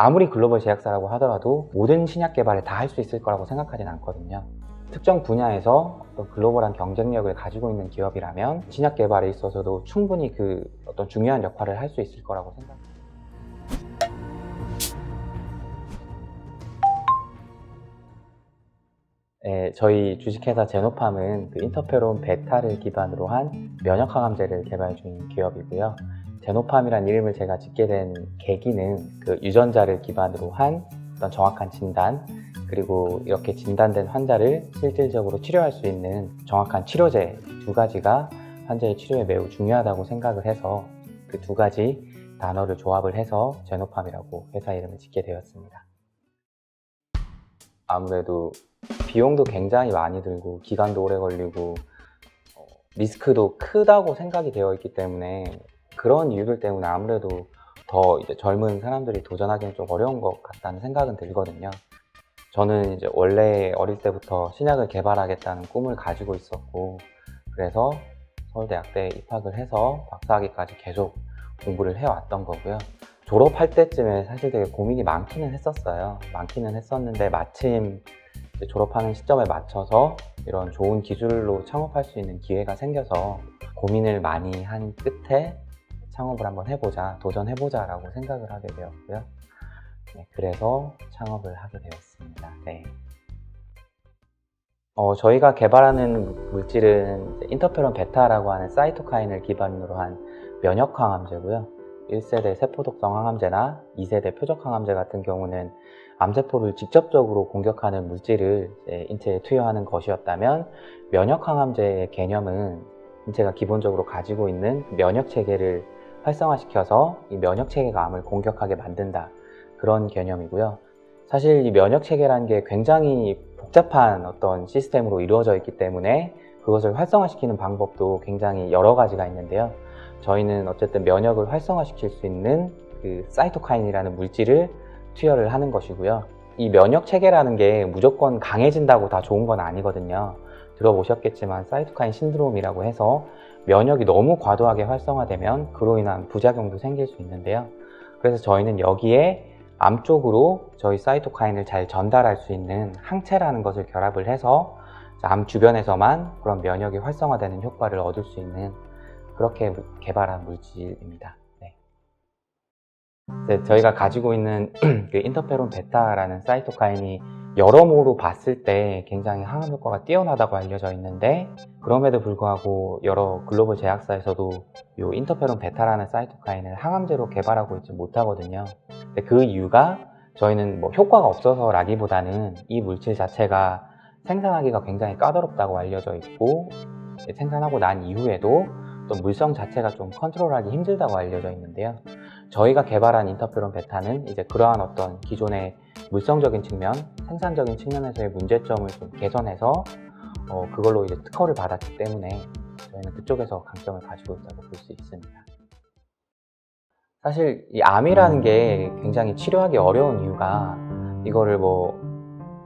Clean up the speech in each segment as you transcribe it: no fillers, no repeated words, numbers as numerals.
아무리 글로벌 제약사라고 하더라도 모든 신약 개발을 다 할 수 있을 거라고 생각하진 않거든요. 특정 분야에서 어떤 글로벌한 경쟁력을 가지고 있는 기업이라면 신약 개발에 있어서도 충분히 그 어떤 중요한 역할을 할 수 있을 거라고 생각합니다. 네, 저희 주식회사 제노팜은 그 인터페론 베타를 기반으로 한 면역항암제를 개발 중인 기업이고요. 제노팜이라는 이름을 제가 짓게 된 계기는 그 유전자를 기반으로 한 어떤 정확한 진단, 그리고 이렇게 진단된 환자를 실질적으로 치료할 수 있는 정확한 치료제 두 가지가 환자의 치료에 매우 중요하다고 생각을 해서 그 두 가지 단어를 조합을 해서 제노팜이라고 회사 이름을 짓게 되었습니다. 아무래도 비용도 굉장히 많이 들고 기간도 오래 걸리고 리스크도 크다고 생각이 되어 있기 때문에 그런 이유들 때문에 아무래도 더 이제 젊은 사람들이 도전하기는 좀 어려운 것 같다는 생각은 들거든요. 저는 이제 원래 어릴 때부터 신약을 개발하겠다는 꿈을 가지고 있었고, 그래서 서울대학교에 입학을 해서 박사학위까지 계속 공부를 해왔던 거고요. 졸업할 때쯤에 사실 되게 고민이 많기는 했었어요. 많기는 했었는데 마침 졸업하는 시점에 맞춰서 이런 좋은 기술로 창업할 수 있는 기회가 생겨서 고민을 많이 한 끝에 창업을 한번 해보자, 도전해보자 라고 생각을 하게 되었고요. 네, 그래서 창업을 하게 되었습니다. 네. 저희가 개발하는 물질은 인터페론 베타라고 하는 사이토카인을 기반으로 한 면역항암제고요. 1세대 세포독성 항암제나 2세대 표적항암제 같은 경우는 암세포를 직접적으로 공격하는 물질을 인체에 투여하는 것이었다면, 면역항암제의 개념은 인체가 기본적으로 가지고 있는 면역체계를 활성화시켜서 이 면역체계가 암을 공격하게 만든다, 그런 개념이고요. 사실 이 면역체계라는 게 굉장히 복잡한 어떤 시스템으로 이루어져 있기 때문에 그것을 활성화시키는 방법도 굉장히 여러 가지가 있는데요. 저희는 어쨌든 면역을 활성화시킬 수 있는 그 사이토카인이라는 물질을 투여를 하는 것이고요. 이 면역체계라는 게 무조건 강해진다고 다 좋은 건 아니거든요. 들어보셨겠지만 사이토카인 신드롬이라고 해서 면역이 너무 과도하게 활성화되면 그로 인한 부작용도 생길 수 있는데요. 그래서 저희는 여기에 암 쪽으로 저희 사이토카인을 잘 전달할 수 있는 항체라는 것을 결합을 해서 암 주변에서만 그런 면역이 활성화되는 효과를 얻을 수 있는, 그렇게 개발한 물질입니다. 네. 저희가 가지고 있는 그 인터페론 베타라는 사이토카인이 여러모로 봤을 때 굉장히 항암 효과가 뛰어나다고 알려져 있는데, 그럼에도 불구하고 여러 글로벌 제약사에서도 이 인터페론 베타라는 사이토카인을 항암제로 개발하고 있지 못하거든요. 근데 그 이유가 저희는 뭐 효과가 없어서라기보다는 이 물질 자체가 생산하기가 굉장히 까다롭다고 알려져 있고, 생산하고 난 이후에도 또 물성 자체가 좀 컨트롤하기 힘들다고 알려져 있는데요. 저희가 개발한 인터페론 베타는 이제 그러한 어떤 기존의 물성적인 측면, 생산적인 측면에서의 문제점을 좀 개선해서 그걸로 이제 특허를 받았기 때문에 저희는 그쪽에서 강점을 가지고 있다고 볼 수 있습니다. 사실 이 암이라는 게 굉장히 치료하기 어려운 이유가, 이거를 뭐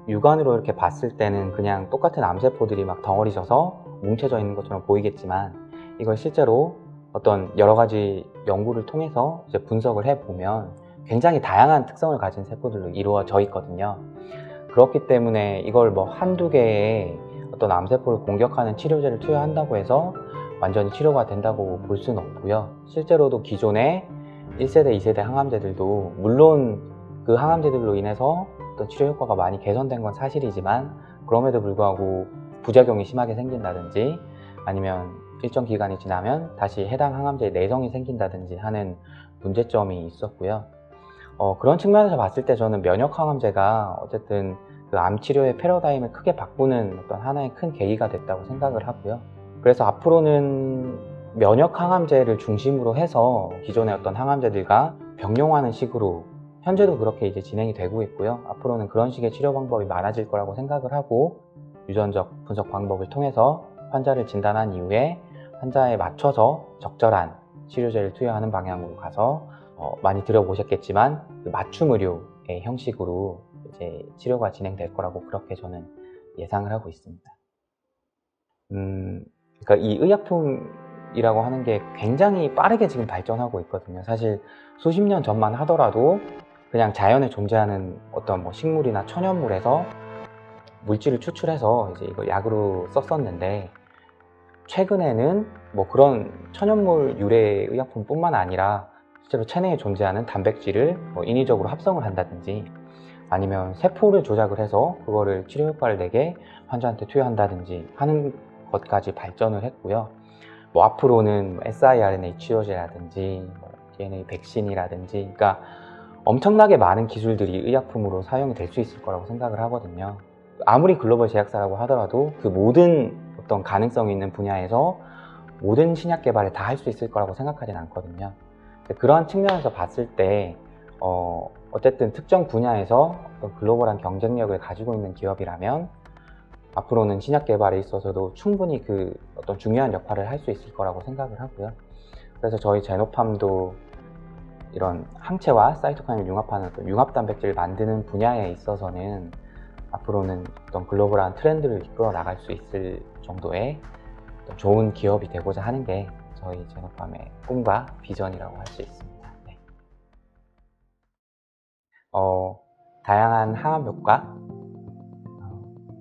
육안으로 이렇게 봤을 때는 그냥 똑같은 암세포들이 막 덩어리져서 뭉쳐져 있는 것처럼 보이겠지만, 이걸 실제로 어떤 여러 가지 연구를 통해서 이제 분석을 해보면 굉장히 다양한 특성을 가진 세포들로 이루어져 있거든요. 그렇기 때문에 이걸 뭐 한두 개의 어떤 암세포를 공격하는 치료제를 투여한다고 해서 완전히 치료가 된다고 볼 수는 없고요. 실제로도 기존의 1세대, 2세대 항암제들도 물론 그 항암제들로 인해서 어떤 치료 효과가 많이 개선된 건 사실이지만, 그럼에도 불구하고 부작용이 심하게 생긴다든지 아니면 일정 기간이 지나면 다시 해당 항암제에 내성이 생긴다든지 하는 문제점이 있었고요. 그런 측면에서 봤을 때 저는 면역 항암제가 어쨌든 그 암 치료의 패러다임을 크게 바꾸는 어떤 하나의 큰 계기가 됐다고 생각을 하고요. 그래서 앞으로는 면역 항암제를 중심으로 해서 기존의 어떤 항암제들과 병용하는 식으로, 현재도 그렇게 이제 진행이 되고 있고요. 앞으로는 그런 식의 치료 방법이 많아질 거라고 생각을 하고, 유전적 분석 방법을 통해서 환자를 진단한 이후에 환자에 맞춰서 적절한 치료제를 투여하는 방향으로 가서 많이 들어보셨겠지만 그 맞춤 의료의 형식으로 이제 치료가 진행될 거라고 그렇게 저는 예상을 하고 있습니다. 그러니까 이 의약품이라고 하는 게 굉장히 빠르게 지금 발전하고 있거든요. 사실 수십 년 전만 하더라도 그냥 자연에 존재하는 어떤 뭐 식물이나 천연물에서 물질을 추출해서 이제 이걸 약으로 썼었는데, 최근에는 뭐 그런 천연물 유래 의약품뿐만 아니라 실제로 체내에 존재하는 단백질을 뭐 인위적으로 합성을 한다든지, 아니면 세포를 조작을 해서 그거를 치료 효과를 내게 환자한테 투여한다든지 하는 것까지 발전을 했고요. 뭐 앞으로는 siRNA 치료제라든지 뭐 DNA 백신이라든지, 그러니까 엄청나게 많은 기술들이 의약품으로 사용이 될 수 있을 거라고 생각을 하거든요. 아무리 글로벌 제약사라고 하더라도 그 모든 어떤 가능성이 있는 분야에서 모든 신약 개발을 다 할 수 있을 거라고 생각하진 않거든요. 그러한 측면에서 봤을 때 어쨌든 특정 분야에서 어떤 글로벌한 경쟁력을 가지고 있는 기업이라면 앞으로는 신약 개발에 있어서도 충분히 그 어떤 중요한 역할을 할 수 있을 거라고 생각을 하고요. 그래서 저희 제노팜도 이런 항체와 사이토카인을 융합하는 어떤 융합 단백질을 만드는 분야에 있어서는 앞으로는 어떤 글로벌한 트렌드를 이끌어 나갈 수 있을 정도의 어떤 좋은 기업이 되고자 하는 게 저희 제노팜의 꿈과 비전이라고 할 수 있습니다. 네. 다양한 항암 효과,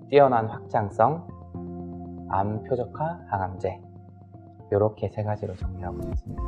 뛰어난 확장성, 암 표적화 항암제, 이렇게 세 가지로 정리하고 있습니다.